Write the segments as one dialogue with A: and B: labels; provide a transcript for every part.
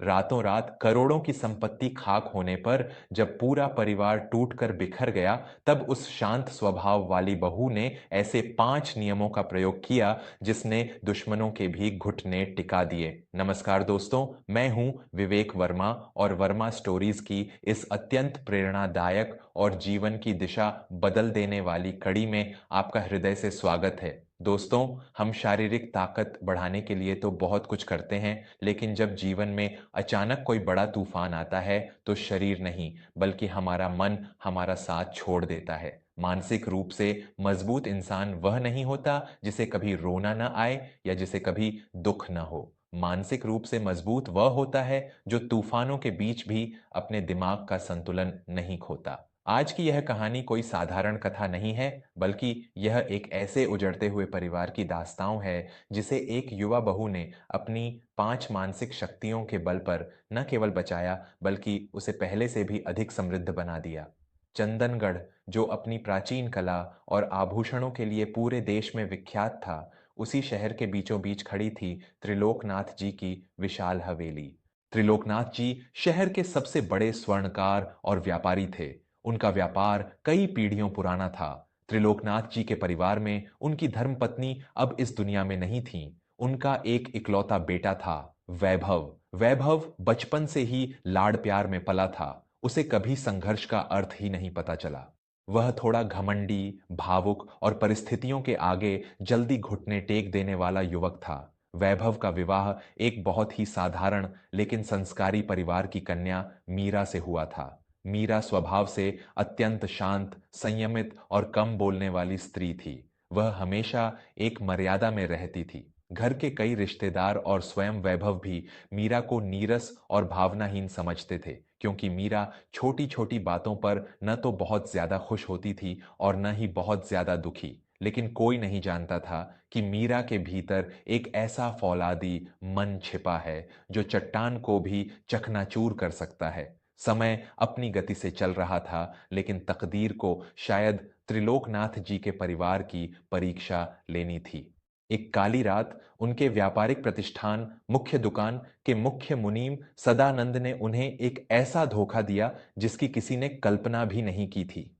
A: रातों रात करोड़ों की संपत्ति खाक होने पर जब पूरा परिवार टूटकर बिखर गया, तब उस शांत स्वभाव वाली बहू ने ऐसे 5 नियमों का प्रयोग किया जिसने दुश्मनों के भी घुटने टिका दिए। नमस्कार दोस्तों, मैं हूं विवेक वर्मा और वर्मा स्टोरीज की इस अत्यंत प्रेरणादायक और जीवन की दिशा बदल देने वाली कड़ी में आपका हृदय से स्वागत है। दोस्तों, हम शारीरिक ताकत बढ़ाने के लिए तो बहुत कुछ करते हैं, लेकिन जब जीवन में अचानक कोई बड़ा तूफान आता है तो शरीर नहीं बल्कि हमारा मन हमारा साथ छोड़ देता है। मानसिक रूप से मजबूत इंसान वह नहीं होता जिसे कभी रोना न आए या जिसे कभी दुख न हो। मानसिक रूप से मजबूत वह होता है जो तूफानों के बीच भी अपने दिमाग का संतुलन नहीं खोता। आज की यह कहानी कोई साधारण कथा नहीं है, बल्कि यह एक ऐसे उजड़ते हुए परिवार की दास्तां है जिसे एक युवा बहू ने अपनी 5 मानसिक शक्तियों के बल पर न केवल बचाया, बल्कि उसे पहले से भी अधिक समृद्ध बना दिया। चंदनगढ़, जो अपनी प्राचीन कला और आभूषणों के लिए पूरे देश में विख्यात था, उसी शहर के बीचों बीच खड़ी थी त्रिलोकनाथ जी की विशाल हवेली। त्रिलोकनाथ जी शहर के सबसे बड़े स्वर्णकार और व्यापारी थे। उनका व्यापार कई पीढ़ियों पुराना था। त्रिलोकनाथ जी के परिवार में उनकी धर्मपत्नी अब इस दुनिया में नहीं थीं। उनका एक इकलौता बेटा था, वैभव। वैभव बचपन से ही लाड़ प्यार में पला था। उसे कभी संघर्ष का अर्थ ही नहीं पता चला। वह थोड़ा घमंडी, भावुक और परिस्थितियों के आगे जल्दी घुटने टेक देने वाला युवक था। वैभव का विवाह एक बहुत ही साधारण लेकिन संस्कारी परिवार की कन्या मीरा से हुआ था। मीरा स्वभाव से अत्यंत शांत, संयमित और कम बोलने वाली स्त्री थी। वह हमेशा एक मर्यादा में रहती थी। घर के कई रिश्तेदार और स्वयं वैभव भी मीरा को नीरस और भावनाहीन समझते थे, क्योंकि मीरा छोटी-छोटी बातों पर न तो बहुत ज्यादा खुश होती थी और न ही बहुत ज्यादा दुखी। लेकिन कोई नहीं जानता था कि मीरा के भीतर एक ऐसा फौलादी मन छिपा है जो चट्टान को भी चकनाचूर कर सकता है। समय अपनी गति से चल रहा था, लेकिन तकदीर को शायद त्रिलोकनाथ जी के परिवार की परीक्षा लेनी थी। एक काली रात उनके व्यापारिक प्रतिष्ठान मुख्य दुकान के मुख्य मुनीम सदानंद ने उन्हें एक ऐसा धोखा दिया जिसकी किसी ने कल्पना भी नहीं की थी।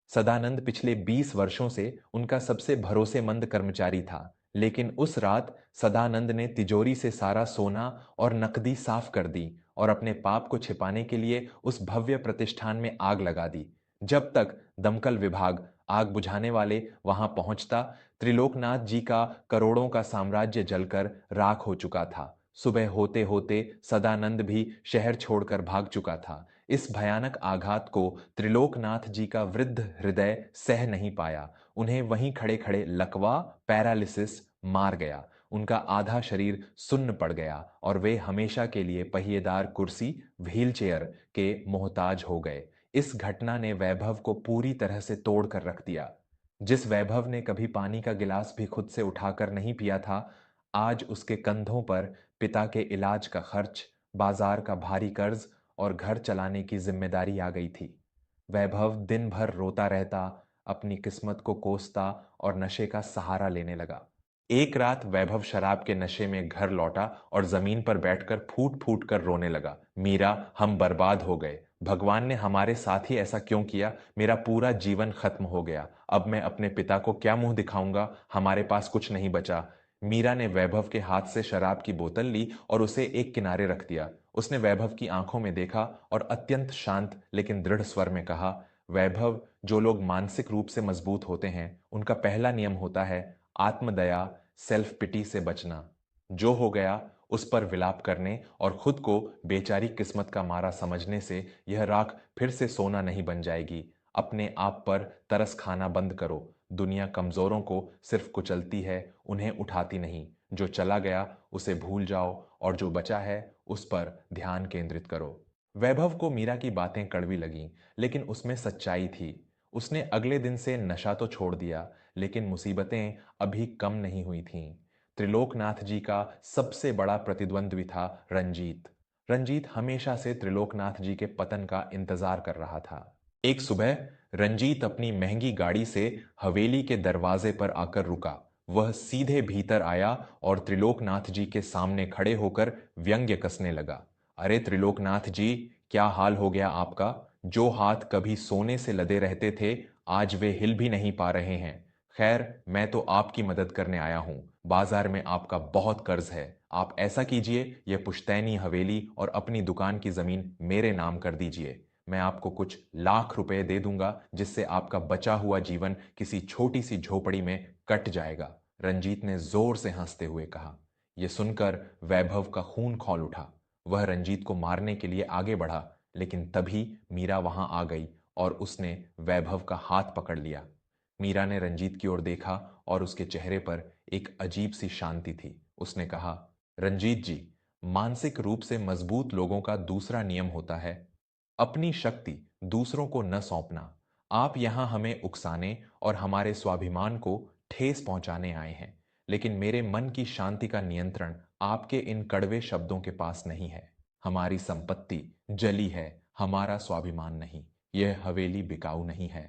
A: सदानंद पिछले 20 वर्षों से उनका सबसे भरोसेमंद कर्मचारी था, लेकिन उस रात सदानंद ने तिजोरी से सारा सोना और नकदी साफ कर दी और अपने पाप को छिपाने के लिए उस भव्य प्रतिष्ठान में आग लगा दी। जब तक दमकल विभाग, आग बुझाने वाले वहां पहुंचता, त्रिलोकनाथ जी का करोड़ों का साम्राज्य जलकर राख हो चुका था। सुबह होते होते सदानंद भी शहर छोड़कर भाग चुका था। इस भयानक आघात को त्रिलोकनाथ जी का वृद्ध हृदय सह नहीं पाया। उन्हें वहीं खड़े खड़े लकवा, पैरालिसिस मार गया। उनका आधा शरीर सुन्न पड़ गया और वे हमेशा के लिए पहिएदार कुर्सी, व्हीलचेयर के मोहताज हो गए। इस घटना ने वैभव को पूरी तरह से तोड़ कर रख दिया। जिस वैभव ने कभी पानी का गिलास भी खुद से उठाकर नहीं पिया था, आज उसके कंधों पर पिता के इलाज का खर्च, बाजार का भारी कर्ज और घर चलाने की जिम्मेदारी आ गई थी। वैभव दिन भर रोता रहता, अपनी किस्मत को कोसता और नशे का सहारा लेने लगा। एक रात वैभव शराब के नशे में घर लौटा और जमीन पर बैठकर फूट फूट कर रोने लगा। मीरा, हम बर्बाद हो गए। भगवान ने हमारे साथ ही ऐसा क्यों किया? मेरा पूरा जीवन खत्म हो गया। अब मैं अपने पिता को क्या मुंह दिखाऊंगा? हमारे पास कुछ नहीं बचा। मीरा ने वैभव के हाथ से शराब की बोतल ली और उसे एक किनारे रख दिया। उसने वैभव की आंखों में देखा और अत्यंत शांत लेकिन दृढ़ स्वर में कहा, वैभव, जो लोग मानसिक रूप से मजबूत होते हैं, उनका पहला नियम होता है आत्मदया, सेल्फ पिटी से बचना। जो हो गया उस पर विलाप करने और खुद को बेचारी किस्मत का मारा समझने से यह राख फिर से सोना नहीं बन जाएगी। अपने आप पर तरस खाना बंद करो। दुनिया कमजोरों को सिर्फ कुचलती है, उन्हें उठाती नहीं। जो चला गया उसे भूल जाओ और जो बचा है उस पर ध्यान केंद्रित करो। वैभव को मीरा की बातें कड़वी लगीं, लेकिन उसमें सच्चाई थी। उसने अगले दिन से नशा तो छोड़ दिया, लेकिन मुसीबतें अभी कम नहीं हुई थीं। त्रिलोकनाथ जी का सबसे बड़ा प्रतिद्वंद्वी था रंजीत। रंजीत हमेशा से त्रिलोकनाथ जी के पतन का इंतजार कर रहा था। एक सुबह रंजीत अपनी महंगी गाड़ी से हवेली के दरवाजे पर आकर रुका। वह सीधे भीतर आया और त्रिलोकनाथ जी के सामने खड़े होकर व्यंग्य कसने लगा। अरे त्रिलोकनाथ जी, क्या हाल हो गया आपका? जो हाथ कभी सोने से लदे रहते थे, आज वे हिल भी नहीं पा रहे हैं। खैर, मैं तो आपकी मदद करने आया हूँ। बाजार में आपका बहुत कर्ज है। आप ऐसा कीजिए, यह पुश्तैनी हवेली और अपनी दुकान की जमीन मेरे नाम कर दीजिए। मैं आपको कुछ लाख रुपए दे दूंगा, जिससे आपका बचा हुआ जीवन किसी छोटी सी झोपड़ी में कट जाएगा। रंजीत ने जोर से हंसते हुए कहा। यह सुनकर वैभव का खून खौल उठा। वह रंजीत को मारने के लिए आगे बढ़ा, लेकिन तभी मीरा वहां आ गई और उसने वैभव का हाथ पकड़ लिया। मीरा ने रंजीत की ओर देखा और उसके चेहरे पर एक अजीब सी शांति थी। उसने कहा, रंजीत जी, मानसिक रूप से मजबूत लोगों का दूसरा नियम होता है, अपनी शक्ति दूसरों को न सौंपना। आप यहां हमें उकसाने और हमारे स्वाभिमान को ठेस पहुंचाने आए हैं, लेकिन मेरे मन की शांति का नियंत्रण आपके इन कड़वे शब्दों के पास नहीं है। हमारी संपत्ति जली है, हमारा स्वाभिमान नहीं। यह हवेली बिकाऊ नहीं है।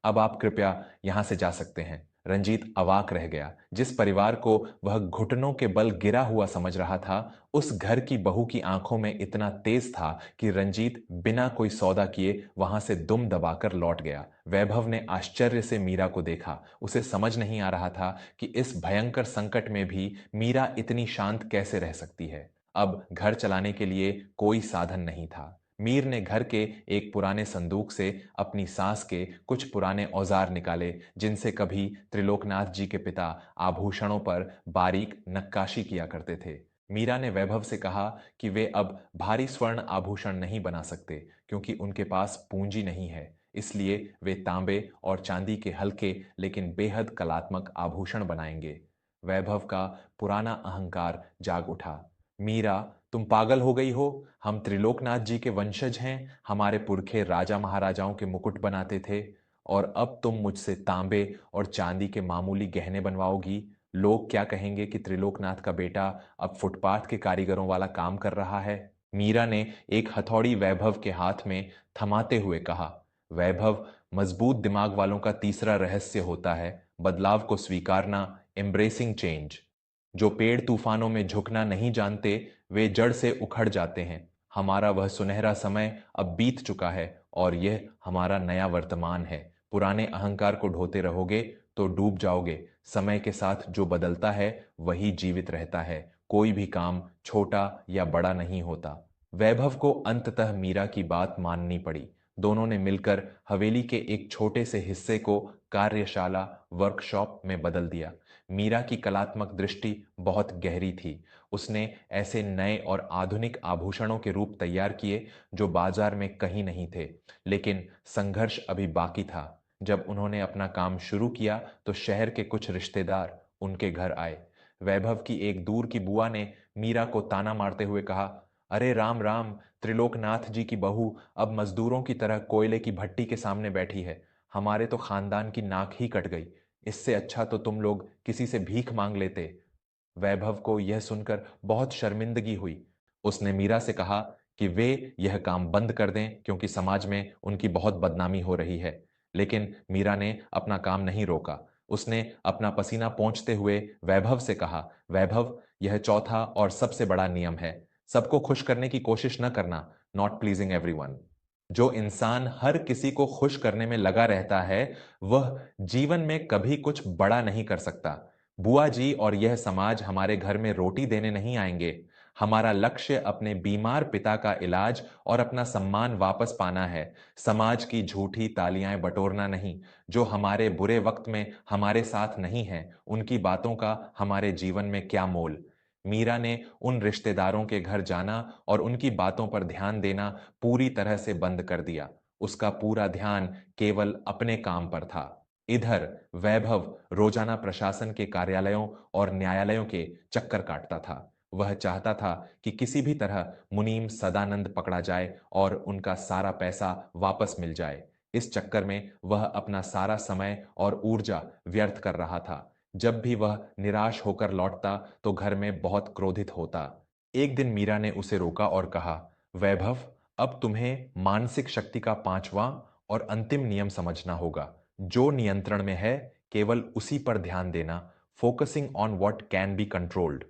A: अब आप कृपया यहां से जा सकते हैं। रंजीत अवाक रह गया। जिस परिवार को वह घुटनों के बल गिरा हुआ समझ रहा था, उस घर की बहू की आंखों में इतना तेज था कि रंजीत बिना कोई सौदा किए वहां से दुम दबाकर लौट गया। वैभव ने आश्चर्य से मीरा को देखा। उसे समझ नहीं आ रहा था कि इस भयंकर संकट में भी मीरा इतनी शांत कैसे रह सकती है। अब घर चलाने के लिए कोई साधन नहीं था। मीर ने घर के एक पुराने संदूक से अपनी सास के कुछ पुराने औजार निकाले, जिनसे कभी त्रिलोकनाथ जी के पिता आभूषणों पर बारीक नक्काशी किया करते थे। मीरा ने वैभव से कहा कि वे अब भारी स्वर्ण आभूषण नहीं बना सकते, क्योंकि उनके पास पूंजी नहीं है। इसलिए वे तांबे और चांदी के हल्के लेकिन बेहद कलात्मक आभूषण बनाएंगे। वैभव का पुराना अहंकार जाग उठा। मीरा, तुम पागल हो गई हो? हम त्रिलोकनाथ जी के वंशज हैं। हमारे पुरखे राजा महाराजाओं के मुकुट बनाते थे, और अब तुम मुझसे तांबे और चांदी के मामूली गहने बनवाओगी? लोग क्या कहेंगे कि त्रिलोकनाथ का बेटा अब फुटपाथ के कारीगरों वाला काम कर रहा है? मीरा ने एक हथौड़ी वैभव के हाथ में थमाते हुए कहा। वैभव, मजबूत दिमाग वालों का तीसरा रहस्य होता है बदलाव को स्वीकारना, एम्ब्रेसिंग चेंज। जो पेड़ तूफानों में झुकना नहीं जानते, वे जड़ से उखड़ जाते हैं। हमारा वह सुनहरा समय अब बीत चुका है, और यह हमारा नया वर्तमान है। पुराने अहंकार को ढोते रहोगे तो डूब जाओगे। समय के साथ जो बदलता है वही जीवित रहता है। कोई भी काम छोटा या बड़ा नहीं होता। वैभव को अंततः मीरा की बात माननी पड़ी। दोनों ने मिलकर हवेली के एक छोटे से हिस्से को कार्यशाला, वर्कशॉप में बदल दिया। मीरा की कलात्मक दृष्टि बहुत गहरी थी। उसने ऐसे नए और आधुनिक आभूषणों के रूप तैयार किए जो बाजार में कहीं नहीं थे। लेकिन संघर्ष अभी बाकी था। जब उन्होंने अपना काम शुरू किया तो शहर के कुछ रिश्तेदार उनके घर आए। वैभव की एक दूर की बुआ ने मीरा को ताना मारते हुए कहा, अरे राम राम, त्रिलोकनाथ जी की बहू अब मजदूरों की तरह कोयले की भट्टी के सामने बैठी है। हमारे तो खानदान की नाक ही कट गई। इससे अच्छा तो तुम लोग किसी से भीख मांग लेते। वैभव को यह सुनकर बहुत शर्मिंदगी हुई। उसने मीरा से कहा कि वे यह काम बंद कर दें, क्योंकि समाज में उनकी बहुत बदनामी हो रही है। लेकिन मीरा ने अपना काम नहीं रोका। उसने अपना पसीना पोंछते हुए वैभव से कहा, वैभव, यह चौथा और सबसे बड़ा नियम है। सबको खुश करने की कोशिश न करना, नॉट प्लीजिंग एवरीवन। जो इंसान हर किसी को खुश करने में लगा रहता है, वह जीवन में कभी कुछ बड़ा नहीं कर सकता। बुआ जी और यह समाज हमारे घर में रोटी देने नहीं आएंगे। हमारा लक्ष्य अपने बीमार पिता का इलाज और अपना सम्मान वापस पाना है। समाज की झूठी तालियां बटोरना नहीं। जो हमारे बुरे वक्त में हमारे साथ नहीं हैं, उनकी बातों का हमारे जीवन में क्या मोल। मीरा ने उन रिश्तेदारों के घर जाना और उनकी बातों पर ध्यान देना पूरी तरह से बंद कर दिया। उसका पूरा ध्यान केवल अपने काम पर था। इधर वैभव रोजाना प्रशासन के कार्यालयों और न्यायालयों के चक्कर काटता था। वह चाहता था कि किसी भी तरह मुनीम सदानंद पकड़ा जाए और उनका सारा पैसा वापस मिल जाए। इस चक्कर में वह अपना सारा समय और ऊर्जा व्यर्थ कर रहा था। जब भी वह निराश होकर लौटता तो घर में बहुत क्रोधित होता। एक दिन मीरा ने उसे रोका और कहा, वैभव, अब तुम्हें मानसिक शक्ति का पांचवां और अंतिम नियम समझना होगा। जो नियंत्रण में है, केवल उसी पर ध्यान देना, focusing on what can be controlled.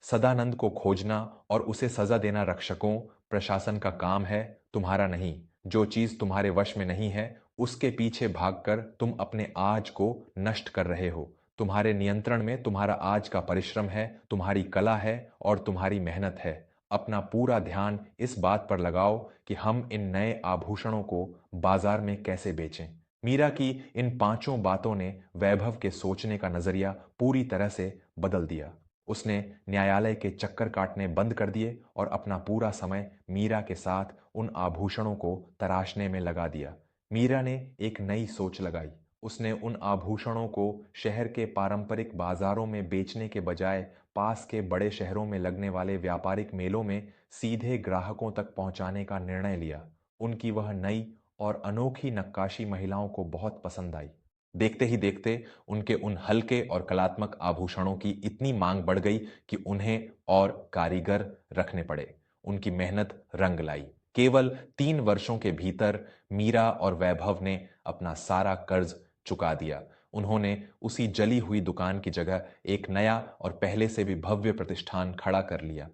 A: Sadanand को खोजना और उसे सजा देना रक्षकों, प्रशासन का काम है, तुम्हारा नहीं। जो चीज तुम्हारे वश में नहीं है, उसके पीछे भागकर तुम अपने आज को नष्ट कर रहे हो। तुम्हारे नियंत्रण में तुम्हारा आज का परिश्रम है, तुम्हारी कला है और तुम्हारी मेहनत है। अपना पूरा ध्यान इस बात पर लगाओ कि हम इन नए आभूषणों को बाजार में कैसे बेचें। मीरा की इन पांचों बातों ने वैभव के सोचने का नजरिया पूरी तरह से बदल दिया। उसने न्यायालय के चक्कर काटने बंद कर दिए और अपना पूरा समय मीरा के साथ उन आभूषणों को तराशने में लगा दिया। मीरा ने एक नई सोच लगाई। उसने उन आभूषणों को शहर के पारंपरिक बाजारों में बेचने के बजाय पास के बड़े शहरों में लगने वाले व्यापारिक मेलों में सीधे ग्राहकों तक पहुंचाने का निर्णय लिया। उनकी वह नई और अनोखी नक्काशी महिलाओं को बहुत पसंद आई। देखते ही देखते उनके उन हल्के और कलात्मक आभूषणों की इतनी मांग बढ़ गई कि उन्हें और कारीगर रखने पड़े। उनकी मेहनत रंग लाई। केवल 3 वर्षों के भीतर मीरा और वैभव ने अपना सारा कर्ज चुका दिया। उन्होंने उसी जली हुई दुकान की जगह एक नया और पहले से भी भव्य प्रतिष्ठान खड़ा कर लिया।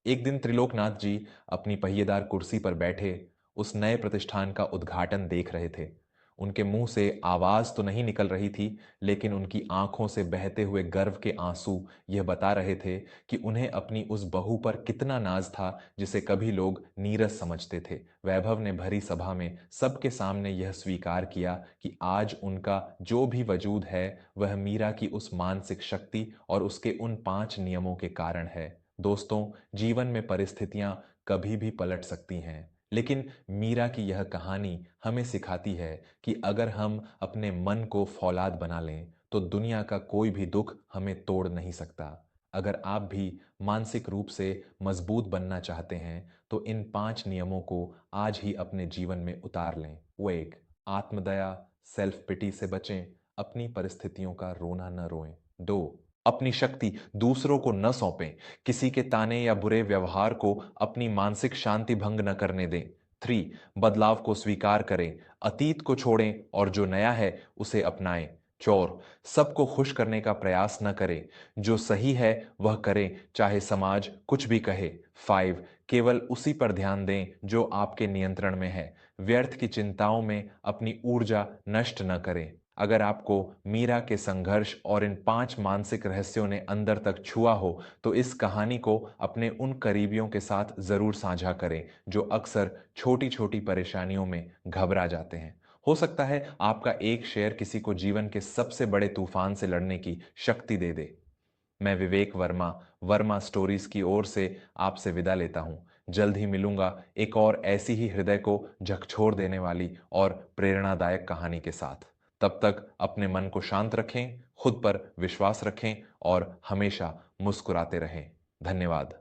A: एक दिन त्रिलोकनाथ जी अपनी पहिएदार कुर्सी पर बैठे उस नए प्रतिष्ठान का उद्घाटन देख रहे थे। उनके मुंह से आवाज तो नहीं निकल रही थी, लेकिन उनकी आंखों से बहते हुए गर्व के आंसू यह बता रहे थे कि उन्हें अपनी उस बहू पर कितना नाज था जिसे कभी लोग नीरस समझते थे। वैभव ने भरी सभा में सबके सामने यह स्वीकार किया कि आज उनका जो भी वजूद है वह मीरा की उस मानसिक शक्ति और उसके उन 5 नियमों के कारण है। दोस्तों, जीवन में परिस्थितियां कभी भी पलट सकती हैं, लेकिन मीरा की यह कहानी हमें सिखाती है कि अगर हम अपने मन को फौलाद बना लें तो दुनिया का कोई भी दुख हमें तोड़ नहीं सकता। अगर आप भी मानसिक रूप से मजबूत बनना चाहते हैं तो इन 5 नियमों को आज ही अपने जीवन में उतार लें। वो एक, आत्मदया, सेल्फ पिटी से बचें, अपनी परिस्थितियों का रोना न रोएं। 2, अपनी शक्ति दूसरों को न सौंपें, किसी के ताने या बुरे व्यवहार को अपनी मानसिक शांति भंग न करने दें। 3, बदलाव को स्वीकार करें, अतीत को छोड़ें और जो नया है उसे अपनाएं। 4, सबको खुश करने का प्रयास न करें, जो सही है वह करें चाहे समाज कुछ भी कहे। 5, केवल उसी पर ध्यान दें जो आपके नियंत्रण में है, व्यर्थ की चिंताओं में अपनी ऊर्जा नष्ट न करें। अगर आपको मीरा के संघर्ष और इन 5 मानसिक रहस्यों ने अंदर तक छुआ हो तो इस कहानी को अपने उन करीबियों के साथ जरूर साझा करें जो अक्सर छोटी छोटी परेशानियों में घबरा जाते हैं। हो सकता है आपका एक शेयर किसी को जीवन के सबसे बड़े तूफान से लड़ने की शक्ति दे दे। मैं विवेक वर्मा, वर्मा स्टोरीज की ओर से आपसे विदा लेता हूं। जल्द ही मिलूंगा एक और ऐसी ही हृदय को झकझोर देने वाली और प्रेरणादायक कहानी के साथ। तब तक अपने मन को शांत रखें, खुद पर विश्वास रखें और हमेशा मुस्कुराते रहें। धन्यवाद।